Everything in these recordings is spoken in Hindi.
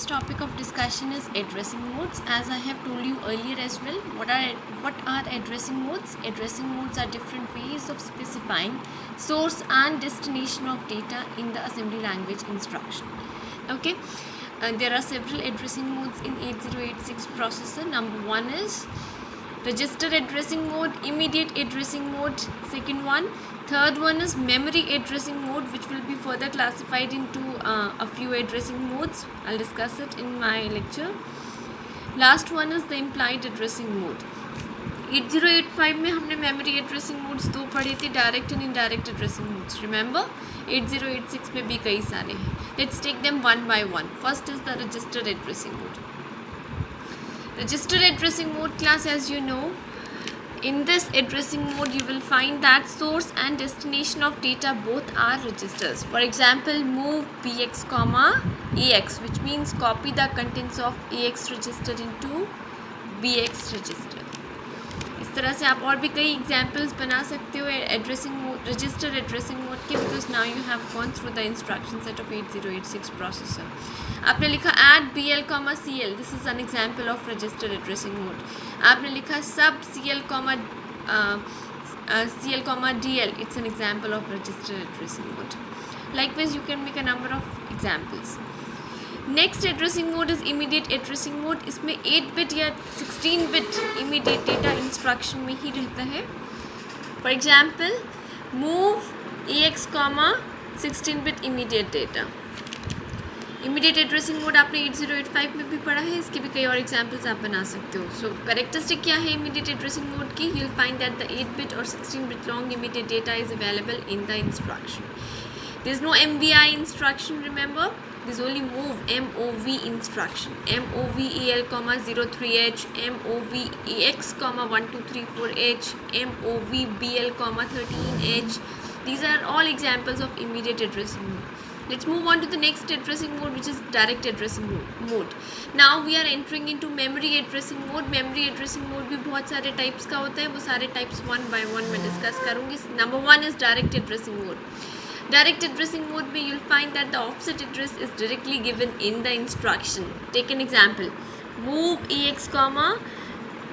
Topic of discussion is addressing modes. As I have told you earlier as well, what are addressing modes? Addressing modes are different ways of specifying source and destination of data in the assembly language instruction. Okay, there are several addressing modes in 8086 processor. Number one is register addressing mode, immediate addressing mode, second one. Third one is memory addressing mode, which will be further classified into a few addressing modes. I'll discuss it in my lecture. Last one is the implied addressing mode. 8085 में हमने memory addressing modes दो पढ़े थे, direct and indirect addressing modes. Remember, 8086 में भी कई सारे हैं. Let's take them one by one. First is the register addressing mode. Register addressing mode class, as you know, in this addressing mode you will find that source and destination of data both are registers. For example, move bx comma ax, which means copy the contents of ax register into bx register. इस तरह से आप और भी कई एग्जाम्पल्स बना सकते हो addressing mode, register addressing mode के, because now you have gone through the instruction set of 8086 processor. आपने लिखा add B L comma C L, this is an example of register addressing mode. आपने लिखा sub C L comma D L, it's an example of register addressing mode. Likewise, you can make a number of examples. Next addressing mode is immediate addressing mode. इसमें 8 बिट या 16 बिट इमीडिएट डेटा इंस्ट्रक्शन में ही रहता है. For example, move A x comma 16 bit immediate data. Immediate addressing mode आपने 8085 में भी पढ़ा है, इसके भी कई और एग्जाम्पल्स आप बना सकते हो. सो करेक्टरिस्टिक क्या है इमीडिएट एड्रेसिंग मोड की? You will find that the 8 bit और 16 bit long immediate data is available in the instruction. There is no MVI instruction, remember. This only move MOV instruction, MOVEL comma 03H, MOVEX comma 1234H, MOVBL comma 13H. These are all examples of immediate addressing mode. Let's move on to the next addressing mode, which is direct addressing mode. Now we are entering into memory addressing mode. Memory addressing mode भी बहुत सारे types का होता है, वो सारे types one by one मैं discuss करूँगी. Number one is direct addressing mode. Direct addressing mode में you'll find that the offset address is directly given in the instruction. Take an example. Move EX comma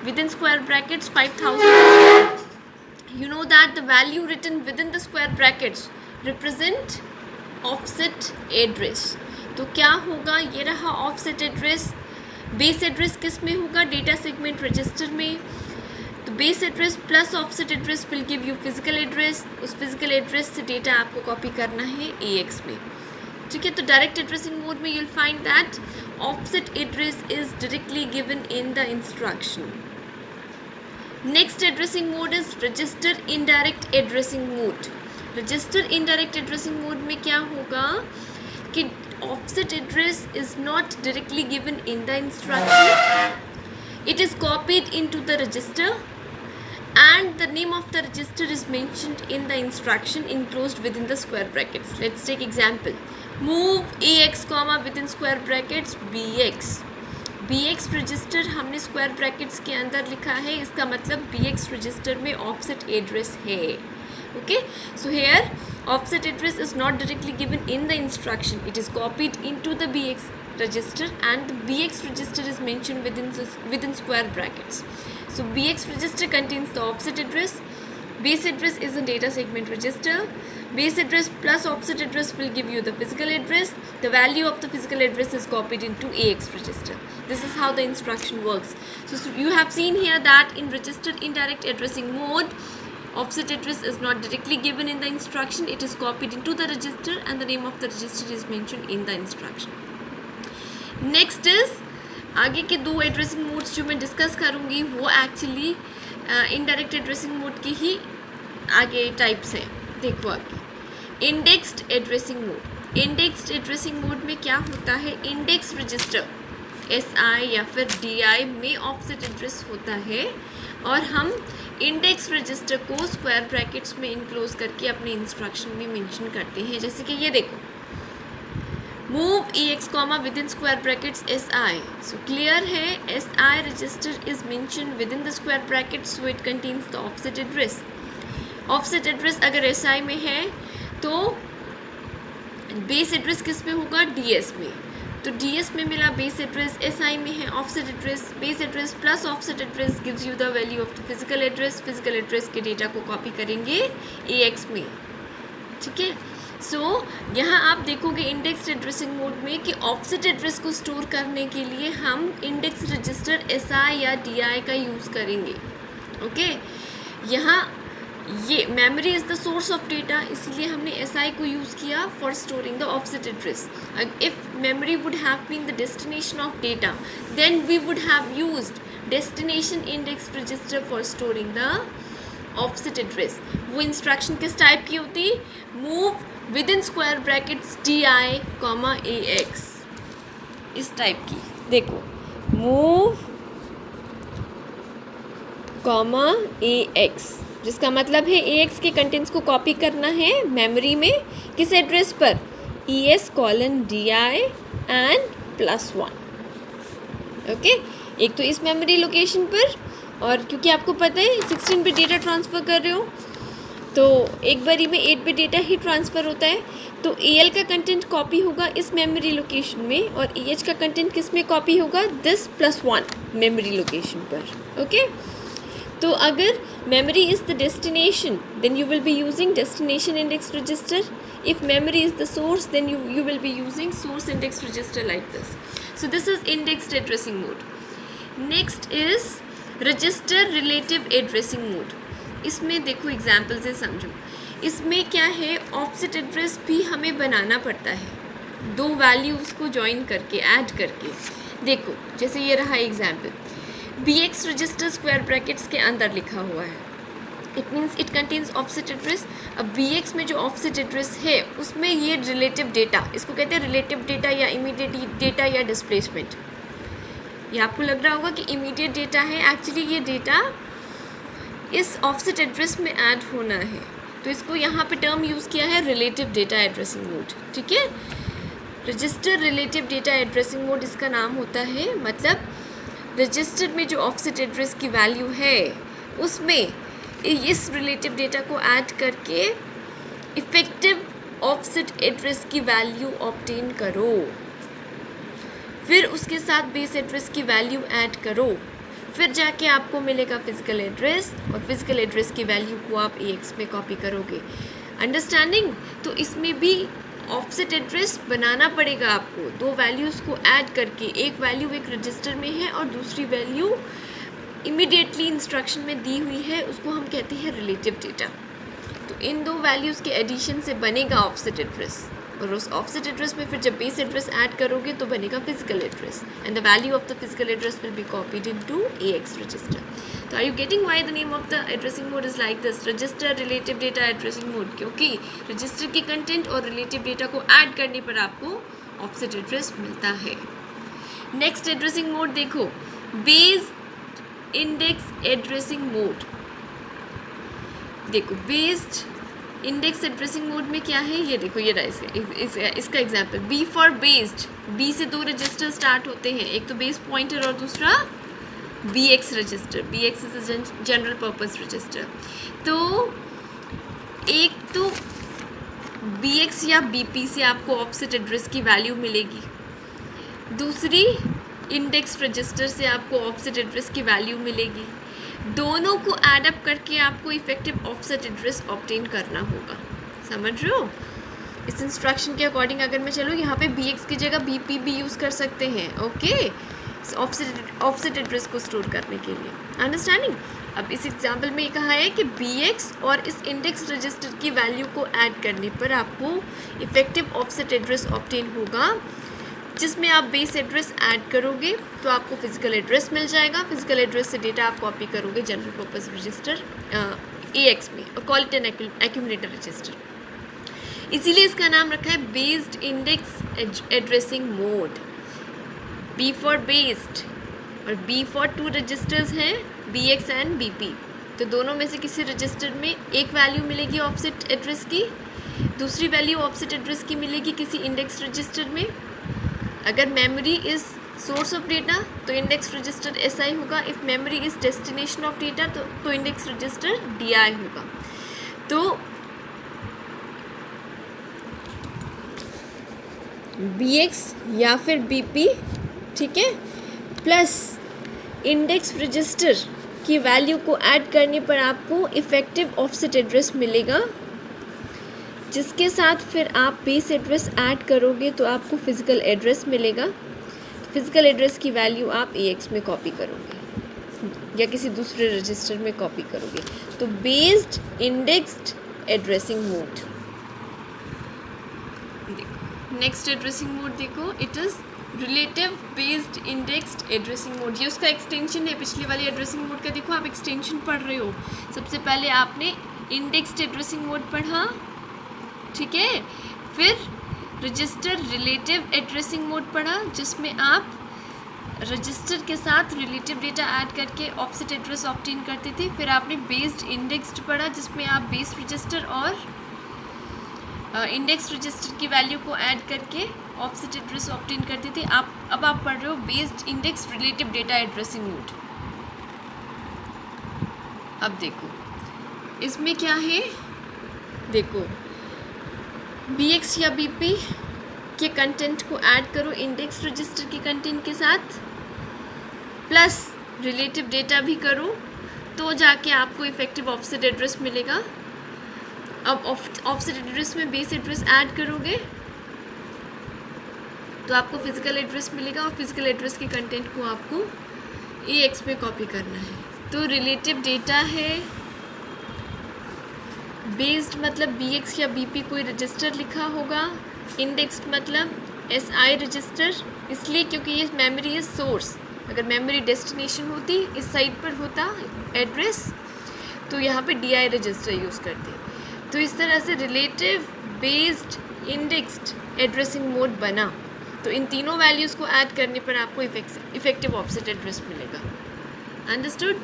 within square brackets 5000. You know that the value written within the square brackets represent offset address. तो क्या होगा? ये रहा offset address. Base address किस में होगा? Data segment register में. तो base address plus offset address will give you physical address. उस फिजिकल एड्रेस से डेटा आपको कॉपी करना है AX में. ठीक है, तो डायरेक्ट एड्रेसिंग मोड में you'll find that offset address is directly given in the instruction. Next addressing mode is register indirect addressing mode. Register indirect addressing mode में क्या होगा कि offset address is not directly given in the instruction. It is copied into the register and the name of the register is mentioned in the instruction enclosed within the square brackets. Let's take example. Move AX comma within square brackets BX. BX register हमने square brackets के अंदर लिखा है, इसका मतलब BX register में offset address है. Okay, so here offset address is not directly given in the instruction. It is copied into the BX register and the BX register is mentioned within square brackets. So BX register contains the offset address. Base address is a data segment register. Base address plus offset address will give you the physical address. The value of the physical address is copied into AX register. This is how the instruction works. So you have seen here that in register indirect addressing mode, offset address is not directly given in the instruction. It is copied into the register and the name of the register is mentioned in the instruction. Next is आगे के दो एड्रेसिंग मोड्स जो मैं डिस्कस करूँगी वो एक्चुअली इनडायरेक्ट एड्रेसिंग मोड के ही आगे टाइप्स हैं. देखो आगे indexed addressing mode. Indexed addressing mode में क्या होता है? इंडेक्स रजिस्टर SI या फिर DI में ऑफसेट एड्रेस होता है और हम इंडेक्स रजिस्टर को स्क्वायर ब्रैकेट्स में इनक्लोज करके अपने इंस्ट्रक्शन में मेंशन करते हैं. जैसे कि ये देखो, move EX comma within square brackets SI. So clear है, SI register is mentioned within the square brackets, so it contains the offset address. Offset address अगर SI में है तो बेस एड्रेस किस में होगा? DS में. तो DS में मिला बेस एड्रेस, SI में है offset address, base address plus offset address gives you the value of the physical address. Physical address के डेटा को कॉपी करेंगे AX में, ठीक है। सो यहाँ आप देखोगे इंडेक्स एड्रेसिंग मोड में कि ऑफसेट एड्रेस को स्टोर करने के लिए हम इंडेक्स रजिस्टर SI या DI का यूज़ करेंगे, ओके। यहाँ ये memory is the source of data, इसलिए हमने SI को यूज़ किया for storing the offset address. If memory would have been the destination of data then we would have used destination index register for storing the offset address. वो इंस्ट्रक्शन किस टाइप की होती? Move with in square brackets DI, AX, इस टाइप की। देखो मूव AX, जिसका मतलब है AX के कंटेंट्स को कॉपी करना है मेमोरी में, किस एड्रेस पर? ES:DI and +1, okay. एक तो इस मेमोरी लोकेशन पर, और क्योंकि आपको पता है 16 बिट डेटा ट्रांसफ़र कर रहे हो तो एक बारी में 8 बिट डेटा ही ट्रांसफ़र होता है, तो AL का कंटेंट कॉपी होगा इस मेमोरी लोकेशन में और EH का कंटेंट किस में कॉपी होगा? दिस +1 मेमोरी लोकेशन पर, ओके। तो अगर memory is the destination then you will be using destination index register. If memory is the source then you will be using source index register like this. So this is indexed addressing mode. Next is register relative addressing mode. इसमें देखो एग्जाम्पल से समझो। इसमें क्या है, ऑफसेट एड्रेस भी हमें बनाना पड़ता है, दो वैल्यूज़ को जॉइन करके ऐड करके। देखो जैसे ये रहा example, BX register square brackets के अंदर लिखा हुआ है, it means it contains offset address. अब BX में जो ऑफसेट एड्रेस है उसमें ये रिलेटिव डेटा, इसको कहते हैं रिलेटिव डेटा या इमीडिएट डेटा या डिस्प्लेसमेंट। ये आपको लग रहा होगा कि इमीडिएट डेटा है, एक्चुअली ये डेटा इस ऑफसेट एड्रेस में ऐड होना है, तो इसको यहाँ पे टर्म यूज़ किया है रिलेटिव डेटा एड्रेसिंग मोड, ठीक है। Register relative data addressing mode इसका नाम होता है, मतलब रजिस्टर में जो ऑफसेट एड्रेस की वैल्यू है उसमें इस रिलेटिव डेटा को ऐड करके इफ़ेक्टिव ऑफसेट एड्रेस की वैल्यू ऑब्टेन करो, फिर उसके साथ बेस एड्रेस की वैल्यू ऐड करो, फिर जाके आपको मिलेगा फिजिकल एड्रेस और फिजिकल एड्रेस की वैल्यू को आप AX में कॉपी करोगे। अंडरस्टैंडिंग? तो इसमें भी ऑफसेट एड्रेस बनाना पड़ेगा आपको, दो वैल्यूज़ को ऐड करके, एक वैल्यू एक रजिस्टर में है और दूसरी वैल्यू इमीडिएटली इंस्ट्रक्शन में दी हुई है, उसको हम कहते हैं रिलेटिव डेटा। तो इन दो वैल्यूज़ के एडिशन से बनेगा ऑफसेट एड्रेस, और उस ऑफसेट एड्रेस में फिर जब बेस एड्रेस ऐड करोगे तो बनेगा physical address, and the value of the physical address will be copied into AX register. तो are you getting why the name of the addressing mode is like this, register relative data addressing mode? क्योंकि रजिस्टर की कंटेंट और रिलेटिव डेटा को ऐड करने पर आपको ऑफसेट एड्रेस मिलता है। नेक्स्ट एड्रेसिंग मोड देखो, बेस्ड इंडेक्स एड्रेसिंग मोड। देखो बेस्ड इंडेक्स एड्रेसिंग मोड में क्या है, ये देखो ये रहा इसका example, B for based. B से दो रजिस्टर स्टार्ट होते हैं, एक तो बेस पॉइंटर और दूसरा BX register. BX is a general purpose register. तो एक तो BX या BP से आपको ऑफसेट एड्रेस की वैल्यू मिलेगी, दूसरी इंडेक्स रजिस्टर से आपको ऑफसेट एड्रेस की वैल्यू मिलेगी, दोनों को ऐड अप करके आपको इफेक्टिव ऑफसेट एड्रेस ऑब्टेन करना होगा। समझ रहे हो? इस इंस्ट्रक्शन के अकॉर्डिंग अगर मैं चलूँ, यहाँ पे BX की जगह BP भी यूज़ कर सकते हैं, ओके, ऑफसेट एड्रेस को स्टोर करने के लिए। अंडरस्टैंडिंग? अब इस एग्जाम्पल में ये कहा है कि BX और इस इंडेक्स रजिस्टर की वैल्यू को ऐड करने पर आपको इफेक्टिव ऑफसेट एड्रेस ऑब्टेन होगा, जिसमें आप बेस एड्रेस ऐड करोगे तो आपको फिजिकल एड्रेस मिल जाएगा। फिजिकल एड्रेस से डेटा आप कॉपी करोगे जनरल पर्पस रजिस्टर AX में, और call it an accumulator register. इसीलिए इसका नाम रखा है based index addressing mode. B for based और B फॉर टू रजिस्टर्स हैं, BX एंड BP। तो दोनों में से किसी रजिस्टर में एक वैल्यू मिलेगी ऑफसेट एड्रेस की, दूसरी वैल्यू ऑफसेट एड्रेस की मिलेगी किसी इंडेक्स रजिस्टर में। अगर memory is source of data तो इंडेक्स रजिस्टर SI होगा, if memory is destination of data तो इंडेक्स रजिस्टर DI होगा। तो BX या फिर BP, ठीक है, प्लस इंडेक्स रजिस्टर की वैल्यू को ऐड करने पर आपको इफ़ेक्टिव ऑफसेट एड्रेस मिलेगा, जिसके साथ फिर आप बेस एड्रेस ऐड करोगे तो आपको फिज़िकल एड्रेस मिलेगा। फिज़िकल एड्रेस की वैल्यू आप AX में कॉपी करोगे या किसी दूसरे रजिस्टर में कॉपी करोगे। तो based indexed addressing mode. Next addressing mode देखो, it is relative based indexed addressing mode. ये उसका एक्सटेंशन है पिछले वाले एड्रेसिंग मोड का। देखो आप एक्सटेंशन पढ़ रहे हो, सबसे पहले आपने इंडेक्स्ड एड्रेसिंग मोड पढ़ा, ठीक है, फिर रजिस्टर रिलेटिव एड्रेसिंग मोड पढ़ा जिसमें आप रजिस्टर के साथ रिलेटिव डेटा ऐड करके ऑफसेट एड्रेस ऑब्टेन करते थे। फिर आपने बेस्ड इंडेक्स्ड पढ़ा जिसमें आप बेस रजिस्टर और इंडेक्स रजिस्टर की वैल्यू को ऐड करके ऑफसेट एड्रेस ऑब्टेन करते थे। अब आप पढ़ रहे हो based index relative data addressing mode. अब देखो इसमें क्या है, देखो BX या BP के कंटेंट को ऐड करो इंडेक्स रजिस्टर के कंटेंट के साथ, प्लस रिलेटिव डेटा भी करो, तो जाके आपको इफ़ेक्टिव ऑफसेट एड्रेस मिलेगा। अब ऑफसेट एड्रेस में बेस एड्रेस ऐड करोगे तो आपको फिज़िकल एड्रेस मिलेगा और फिज़िकल एड्रेस के कंटेंट को आपको AX में कॉपी करना है। तो रिलेटिव डेटा है, बेस्ड मतलब BX या BP कोई रजिस्टर लिखा होगा, इंडेक्स्ड मतलब SI रजिस्टर, इसलिए क्योंकि ये मेमोरी है सोर्स। अगर मेमोरी डेस्टिनेशन होती, इस साइड पर होता एड्रेस, तो यहाँ पे DI रजिस्टर यूज़ करते। तो इस तरह से relative based indexed addressing mode बना। तो इन तीनों वैल्यूज़ को ऐड करने पर आपको इफ़ेक्टिव ऑफसेट एड्रेस मिलेगा। अंडरस्टूड?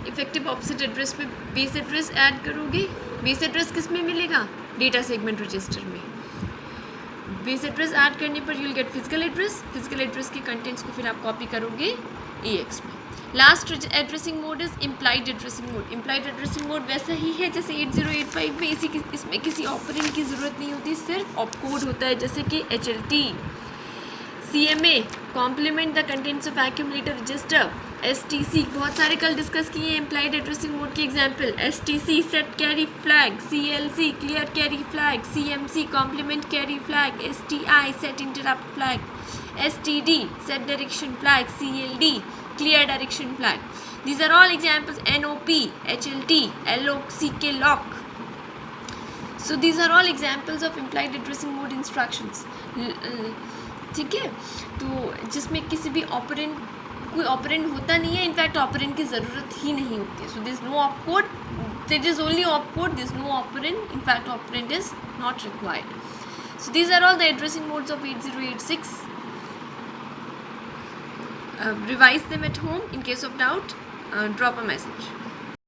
इफ़ेक्टिव ऑफसेट एड्रेस में बेस एड्रेस ऐड करोगे। बेस एड्रेस किस में मिलेगा? डेटा सेगमेंट रजिस्टर में। बेस एड्रेस ऐड करने पर you will get physical address. Physical address के कंटेंट्स को फिर आप कॉपी करोगे AX में। Last addressing mode is implied addressing mode. Implied addressing mode वैसा ही है जैसे 8085 में। इसमें किसी ऑपरेंड की ज़रूरत नहीं होती, सिर्फ ऑपकोड होता है, जैसे कि HLT, CMA, complement the contents of accumulator register, STC, बहुत सारे कल डिस्कस किए हैं इम्प्लाइड एड्रेसिंग मोड के example. STC set carry flag, CLC clear carry flag, CMC complement carry flag, STI set interrupt flag, STD set direction flag, CLD clear direction flag. These are all examples. NOP, HLT, LOCK lock. So these are all examples of implied addressing mode instructions. ठीक है, तो जिसमें किसी भी कोई ऑपरेंड होता नहीं है, इनफैक्ट ऑपरेंड की ज़रूरत ही नहीं होती है। So this no opcode, there is only opcode, this no operand, in fact operand is not required. So these are all the addressing modes of 8086. Revise them at home. In case of doubt, drop a message.